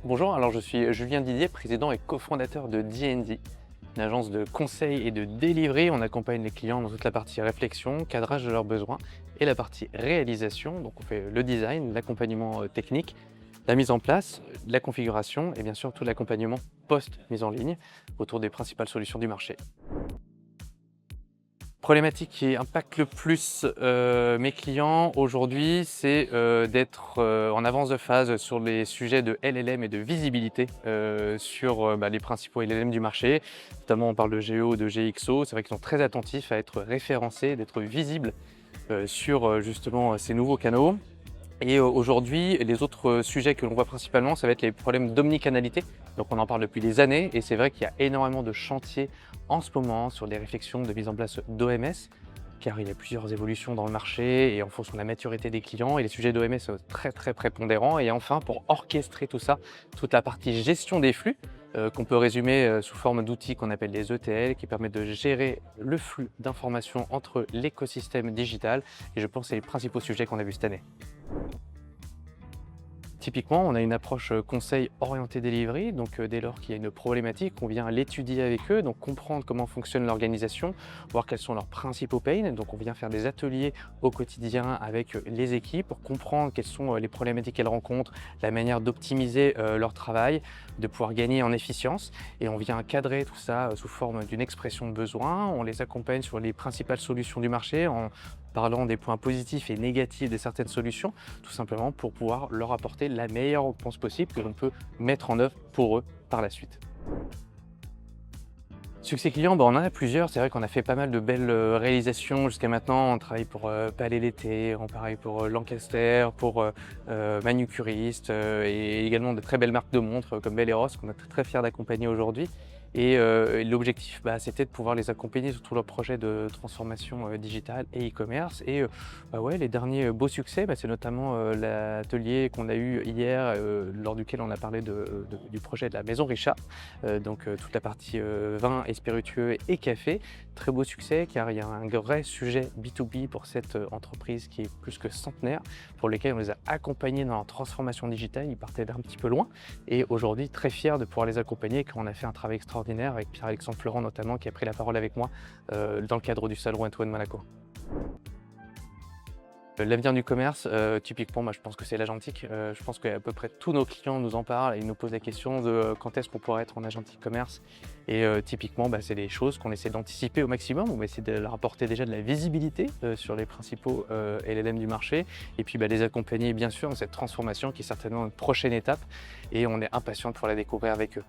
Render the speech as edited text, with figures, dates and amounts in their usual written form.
Bonjour, alors je suis Julien Didier, président et cofondateur de D&D, une agence de conseil et de delivery. On accompagne les clients dans toute la partie réflexion, cadrage de leurs besoins et la partie réalisation. Donc on fait le design, l'accompagnement technique, la mise en place, la configuration et bien sûr tout l'accompagnement post-mise en ligne autour des principales solutions du marché. Problématique qui impacte le plus mes clients aujourd'hui, c'est d'être en avance de phase sur les sujets de LLM et de visibilité sur les principaux LLM du marché. Notamment, on parle de Géo, de GXO. C'est vrai qu'ils sont très attentifs à être référencés, d'être visibles sur justement ces nouveaux canaux. Et aujourd'hui, les autres sujets que l'on voit principalement, ça va être les problèmes d'omnicanalité. Donc on en parle depuis des années et c'est vrai qu'il y a énormément de chantiers en ce moment sur des réflexions de mise en place d'OMS, car il y a plusieurs évolutions dans le marché et en fonction de la maturité des clients, et les sujets d'OMS sont très prépondérants. Et enfin, pour orchestrer tout ça, toute la partie gestion des flux, qu'on peut résumer sous forme d'outils qu'on appelle les ETL, qui permettent de gérer le flux d'informations entre l'écosystème digital. Et je pense que c'est les principaux sujets qu'on a vus cette année. Typiquement, on a une approche conseil orienté delivery, donc dès lors qu'il y a une problématique, on vient l'étudier avec eux, donc comprendre comment fonctionne l'organisation, voir quels sont leurs principaux pains. Donc on vient faire des ateliers au quotidien avec les équipes pour comprendre quelles sont les problématiques qu'elles rencontrent, la manière d'optimiser leur travail, de pouvoir gagner en efficience. Et on vient cadrer tout ça sous forme d'une expression de besoin. On les accompagne sur les principales solutions du marché en parlant des points positifs et négatifs de certaines solutions, tout simplement pour pouvoir leur apporter la meilleure réponse possible que l'on peut mettre en œuvre pour eux par la suite. Succès client, on en a plusieurs. C'est vrai qu'on a fait pas mal de belles réalisations jusqu'à maintenant. On travaille pour Palais l'été, on travaille pour Lancaster, pour Manucuriste et également de très belles marques de montres comme Bell et Ross qu'on est très fiers d'accompagner aujourd'hui. Et l'objectif, c'était de pouvoir les accompagner sur tous leurs projets de transformation digitale et e-commerce. Et ouais, les derniers beaux succès, c'est notamment l'atelier qu'on a eu hier, lors duquel on a parlé du projet de la Maison Richard. Donc toute la partie vin et spiritueux et café. Très beau succès, car il y a un vrai sujet B2B pour cette entreprise qui est plus que centenaire, pour lequel on les a accompagnés dans leur transformation digitale. Ils partaient d'un petit peu loin et aujourd'hui très fiers de pouvoir les accompagner, car on a fait un travail extraordinaire avec Pierre-Alexandre Florent notamment, qui a pris la parole avec moi dans le cadre du salon One Monaco. L'avenir du commerce, typiquement, je pense que c'est l'agentique. Je pense qu'à peu près tous nos clients nous en parlent et ils nous posent la question de quand est-ce qu'on pourrait être en agentique commerce. Et typiquement, c'est des choses qu'on essaie d'anticiper au maximum. On va essayer de leur apporter déjà de la visibilité sur les principaux LLM du marché et puis les accompagner bien sûr dans cette transformation qui est certainement une prochaine étape et on est impatient pour la découvrir avec eux.